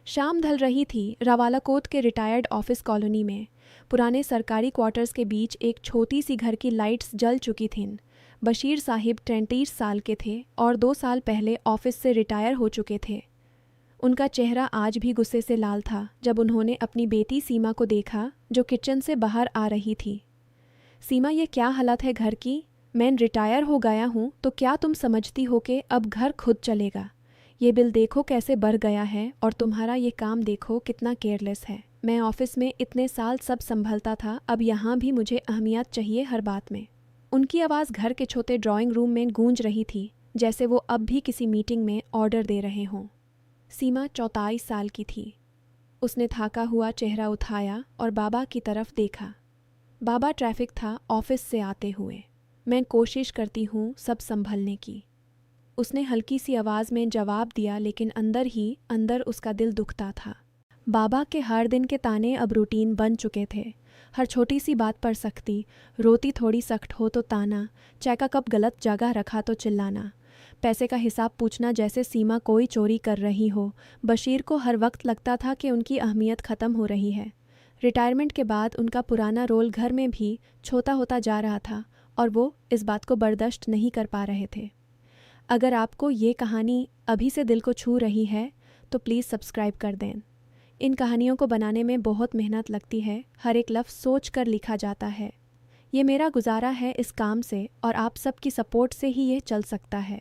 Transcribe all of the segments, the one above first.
शाम ढल रही थी। रावालाकोट के रिटायर्ड ऑफिस कॉलोनी में पुराने सरकारी क्वार्टर्स के बीच एक छोटी सी घर की लाइट्स जल चुकी थीं। बशीर साहिब 33 साल के थे और 2 साल पहले ऑफिस से रिटायर हो चुके थे। उनका चेहरा आज भी गुस्से से लाल था जब उन्होंने अपनी बेटी सीमा को देखा जो किचन से बाहर आ रही थी। सीमा, ये क्या हालत है घर की? मैं रिटायर हो गया हूँ तो क्या तुम समझती हो कि अब घर खुद चलेगा? ये बिल देखो कैसे बढ़ गया है और तुम्हारा ये काम देखो कितना केयरलेस है। मैं ऑफिस में इतने साल सब संभलता था, अब यहाँ भी मुझे अहमियत चाहिए हर बात में। उनकी आवाज़ घर के छोटे ड्राइंग रूम में गूंज रही थी, जैसे वो अब भी किसी मीटिंग में ऑर्डर दे रहे हों। सीमा 34 साल की थी। उसने थाका हुआ चेहरा उठाया और बाबा की तरफ देखा। बाबा, ट्रैफिक था ऑफिस से आते हुए। मैं कोशिश करती हूँ सब संभलने की। उसने हल्की सी आवाज़ में जवाब दिया, लेकिन अंदर ही अंदर उसका दिल दुखता था। बाबा के हर दिन के ताने अब रूटीन बन चुके थे। हर छोटी सी बात पर सख्ती, रोटी थोड़ी सख्त हो तो ताना, चाय का कप गलत जगह रखा तो चिल्लाना, पैसे का हिसाब पूछना जैसे सीमा कोई चोरी कर रही हो। बशीर को हर वक्त लगता था कि उनकी अहमियत ख़त्म हो रही है। रिटायरमेंट के बाद उनका पुराना रोल घर में भी छोटा होता जा रहा था और वो इस बात को बर्दाश्त नहीं कर पा रहे थे। अगर आपको ये कहानी अभी से दिल को छू रही है तो प्लीज़ सब्सक्राइब कर दें। इन कहानियों को बनाने में बहुत मेहनत लगती है, हर एक लफ्ज़ सोच कर लिखा जाता है। ये मेरा गुजारा है इस काम से और आप सबकी सपोर्ट से ही ये चल सकता है।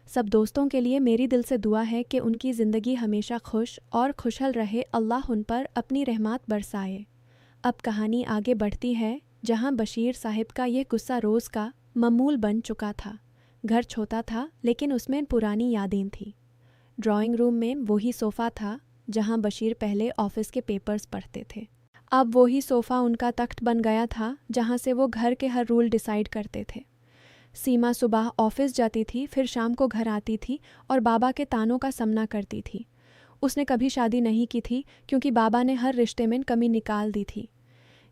सब दोस्तों के लिए मेरी दिल से दुआ है कि उनकी ज़िंदगी हमेशा खुश और खुशहाल रहे, अल्लाह उन पर अपनी रहमत बरसाए। अब कहानी आगे बढ़ती है, जहाँ बशीर साहिब का यह गुस्सा रोज़ का मामूल बन चुका था। घर छोटा था लेकिन उसमें पुरानी यादें थीं। ड्राइंग रूम में वही सोफ़ा था जहाँ बशीर पहले ऑफिस के पेपर्स पढ़ते थे। अब वही सोफ़ा उनका तख्त बन गया था जहाँ से वो घर के हर रूल डिसाइड करते थे। सीमा सुबह ऑफिस जाती थी, फिर शाम को घर आती थी और बाबा के तानों का सामना करती थी। उसने कभी शादी नहीं की थी क्योंकि बाबा ने हर रिश्ते में कमी निकाल दी थी।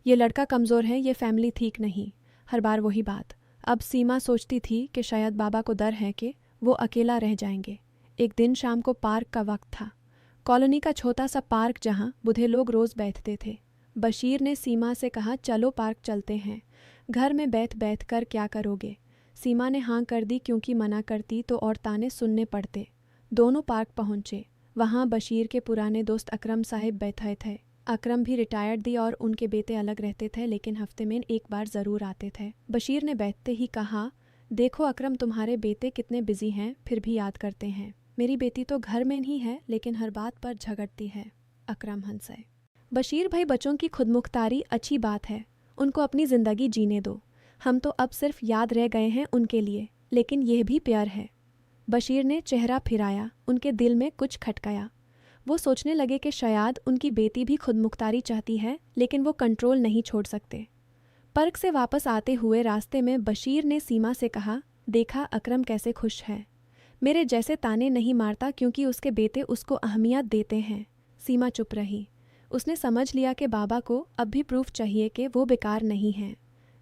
ये लड़का कमज़ोर है, ये फैमिली ठीक नहीं, हर बार वही बात। अब सीमा सोचती थी कि शायद बाबा को डर है कि वो अकेला रह जाएंगे। एक दिन शाम को पार्क का वक्त था। कॉलोनी का छोटा सा पार्क जहाँ बूढ़े लोग रोज़ बैठते थे। बशीर ने सीमा से कहा, चलो पार्क चलते हैं। घर में बैठ बैठ कर क्या करोगे? सीमा ने हाँ कर दी क्योंकि मना करती तो और ताने सुनने पड़ते। दोनों पार्क पहुँचे। वहाँ बशीर के पुराने दोस्त अकरम साहिब बैठे थे। अकरम भी रिटायर्ड थी और उनके बेटे अलग रहते थे, लेकिन हफ्ते में एक बार ज़रूर आते थे। बशीर ने बैठते ही कहा, देखो अकरम, तुम्हारे बेटे कितने बिजी हैं फिर भी याद करते हैं। मेरी बेटी तो घर में ही है लेकिन हर बात पर झगड़ती है। अकरम हंसे। बशीर भाई, बच्चों की खुदमुख्तारी अच्छी बात है, उनको अपनी ज़िंदगी जीने दो। हम तो अब सिर्फ याद रह गए हैं उनके लिए, लेकिन यह भी प्यार है। बशीर ने चेहरा फिराया। उनके दिल में कुछ खटकाया। वो सोचने लगे कि शायद उनकी बेटी भी खुदमुख्तारी चाहती है, लेकिन वो कंट्रोल नहीं छोड़ सकते। पार्क से वापस आते हुए रास्ते में बशीर ने सीमा से कहा, देखा अकरम कैसे खुश है, मेरे जैसे ताने नहीं मारता क्योंकि उसके बेटे उसको अहमियत देते हैं। सीमा चुप रही। उसने समझ लिया कि बाबा को अब भी प्रूफ चाहिए कि वो बेकार नहीं है।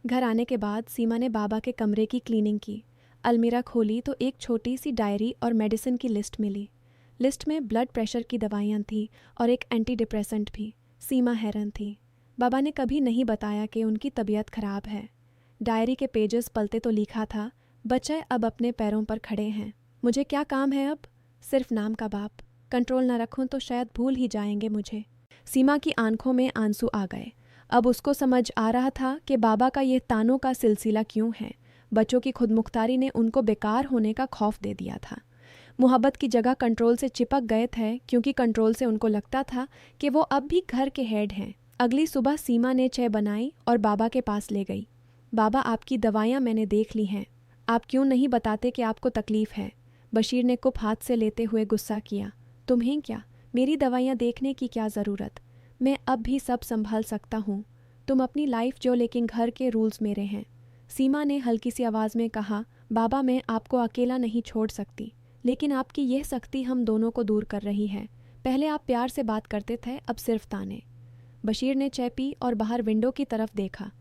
घर आने के बाद सीमा ने बाबा के कमरे की क्लीनिंग की। अलमीरा खोली तो एक छोटी सी डायरी और मेडिसिन की लिस्ट मिली। लिस्ट में ब्लड प्रेशर की दवाइयाँ थीं और एक एंटी डिप्रेसेंट भी। सीमा हैरान थी। बाबा ने कभी नहीं बताया कि उनकी तबीयत खराब है। डायरी के पेजेस पलटे तो लिखा था, बच्चे अब अपने पैरों पर खड़े हैं, मुझे क्या काम है अब, सिर्फ नाम का बाप। कंट्रोल न रखूं तो शायद भूल ही जाएंगे मुझे। सीमा की आंखों में आंसू आ गए। अब उसको समझ आ रहा था कि बाबा का ये तानों का सिलसिला क्यों है। बच्चों की खुदमुख्तारी ने उनको बेकार होने का खौफ दे दिया था। मोहब्बत की जगह कंट्रोल से चिपक गए थे क्योंकि कंट्रोल से उनको लगता था कि वो अब भी घर के हेड हैं। अगली सुबह सीमा ने चाय बनाई और बाबा के पास ले गई। बाबा, आपकी दवाइयाँ मैंने देख ली हैं, आप क्यों नहीं बताते कि आपको तकलीफ़ है? बशीर ने कुप हाथ से लेते हुए गुस्सा किया। तुम्हें क्या, मेरी दवाइयाँ देखने की क्या ज़रूरत? मैं अब भी सब संभाल सकता हूँ। तुम अपनी लाइफ जो, लेकिन घर के रूल्स मेरे हैं। सीमा ने हल्की सी आवाज़ में कहा, बाबा मैं आपको अकेला नहीं छोड़ सकती, लेकिन आपकी यह सख्ती हम दोनों को दूर कर रही है। पहले आप प्यार से बात करते थे, अब सिर्फ ताने। बशीर ने चाय पी और बाहर विंडो की तरफ देखा।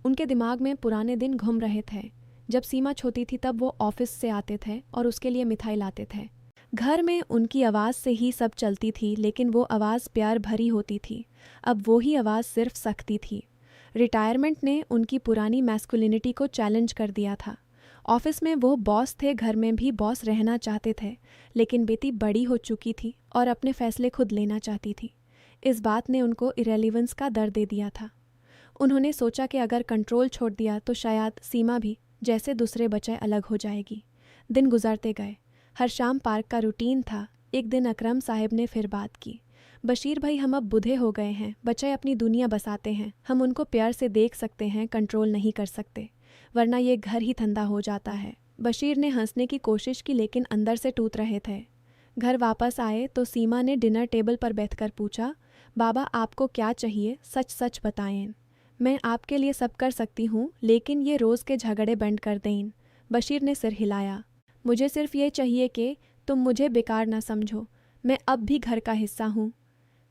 उनके दिमाग में पुराने दिन घूम रहे थे। जब सीमा छोटी थी तब वो ऑफिस से आते थे और उसके लिए मिठाई लाते थे। घर में उनकी आवाज़ से ही सब चलती थी, लेकिन वो आवाज़ प्यार भरी होती थी। अब वो ही आवाज़ सिर्फ सख्ती थी। रिटायरमेंट ने उनकी पुरानी मैस्कुलिनिटी को चैलेंज कर दिया था। ऑफिस में वो बॉस थे, घर में भी बॉस रहना चाहते थे, लेकिन बेटी बड़ी हो चुकी थी और अपने फैसले खुद लेना चाहती थी। इस बात ने उनको इरेलीवेंस का दर्द दे दिया था। उन्होंने सोचा कि अगर कंट्रोल छोड़ दिया तो शायद सीमा भी जैसे दूसरे बच्चे अलग हो जाएगी। दिन गुजरते गए। हर शाम पार्क का रूटीन था। एक दिन अकरम साहब ने फिर बात की। बशीर भाई, हम अब बूढ़े हो गए हैं, बच्चे अपनी दुनिया बसाते हैं, हम उनको प्यार से देख सकते हैं, कंट्रोल नहीं कर सकते, वरना ये घर ही ठंडा हो जाता है। बशीर ने हंसने की कोशिश की, लेकिन अंदर से टूट रहे थे। घर वापस आए तो सीमा ने डिनर टेबल पर बैठकर पूछा, बाबा आपको क्या चाहिए, सच सच बताएं। मैं आपके लिए सब कर सकती हूँ, लेकिन ये रोज़ के झगड़े बंद कर दें। बशीर ने सिर हिलाया। मुझे सिर्फ ये चाहिए कि तुम मुझे बेकार ना समझो, मैं अब भी घर का हिस्सा हूँ।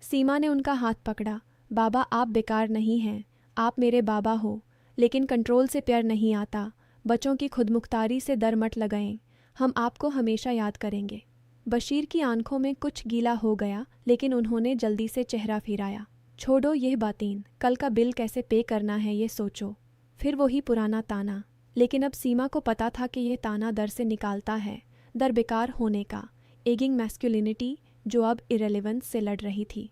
सीमा ने उनका हाथ पकड़ा। बाबा आप बेकार नहीं हैं, आप मेरे बाबा हो, लेकिन कंट्रोल से प्यार नहीं आता। बच्चों की खुदमुख्तारी से दर मत लगाएं, हम आपको हमेशा याद करेंगे। बशीर की आंखों में कुछ गीला हो गया, लेकिन उन्होंने जल्दी से चेहरा फिराया। छोड़ो यह बातें, कल का बिल कैसे पे करना है ये सोचो। फिर वही पुराना ताना, लेकिन अब सीमा को पता था कि यह ताना दर से निकालता है, दर बेकार होने का, एगिंग मैस्कुलिनिटी जो अब इरेलीवेंस से लड़ रही थी।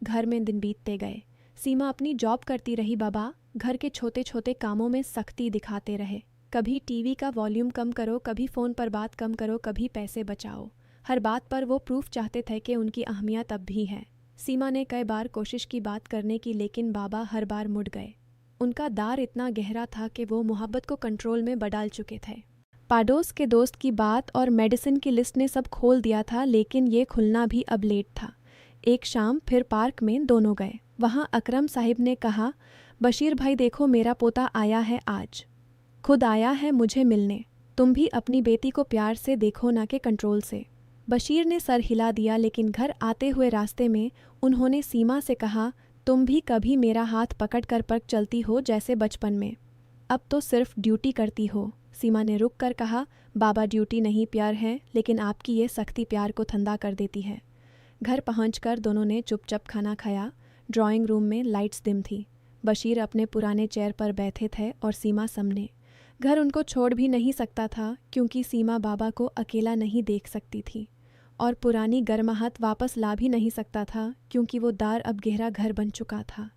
घर में दिन बीतते गए। सीमा अपनी जॉब करती रही। बाबा घर के छोटे छोटे कामों में सख्ती दिखाते रहे। कभी टीवी का वॉल्यूम कम करो, कभी फ़ोन पर बात कम करो, कभी पैसे बचाओ। हर बात पर वो प्रूफ चाहते थे कि उनकी अहमियत अब भी है। सीमा ने कई बार कोशिश की बात करने की, लेकिन बाबा हर बार मुड़ गए। उनका दार इतना गहरा था कि वो मोहब्बत को कंट्रोल में बडाल चुके थे। पाडोस के दोस्त की बात और मेडिसिन की लिस्ट ने सब खोल दिया था, लेकिन ये खुलना भी अब लेट था। एक शाम फिर पार्क में दोनों गए। वहाँ अकरम साहिब ने कहा, बशीर भाई देखो मेरा पोता आया है, आज खुद आया है मुझे मिलने। तुम भी अपनी बेटी को प्यार से देखो, ना कि कंट्रोल से। बशीर ने सर हिला दिया, लेकिन घर आते हुए रास्ते में उन्होंने सीमा से कहा, तुम भी कभी मेरा हाथ पकड़ कर पग चलती हो जैसे बचपन में, अब तो सिर्फ ड्यूटी करती हो। सीमा ने रुक कर कहा, बाबा ड्यूटी नहीं प्यार है, लेकिन आपकी ये सख्ती प्यार को ठंडा कर देती है। घर पहुंचकर दोनों ने चुपचाप खाना खाया। ड्राइंग रूम में लाइट्स डिम थी। बशीर अपने पुराने चेयर पर बैठे थे और सीमा सामने। घर उनको छोड़ भी नहीं सकता था, क्योंकि सीमा बाबा को अकेला नहीं देख सकती थी, और पुरानी गर्माहट वापस ला भी नहीं सकता था, क्योंकि वो दार अब गहरा घर बन चुका था।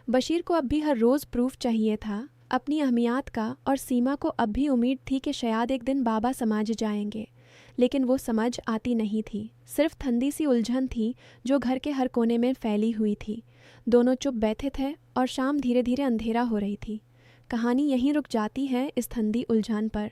बशीर को अब भी हर रोज़ प्रूफ चाहिए था अपनी अहमियत का, और सीमा को अब भी उम्मीद थी कि शायद एक दिन बाबा समझ जाएंगे, लेकिन वो समझ आती नहीं थी। सिर्फ ठंडी सी उलझन थी जो घर के हर कोने में फैली हुई थी। दोनों चुप बैठे थे और शाम धीरे धीरे अंधेरा हो रही थी। कहानी यहीं रुक जाती है इस ठंडी उलझन पर।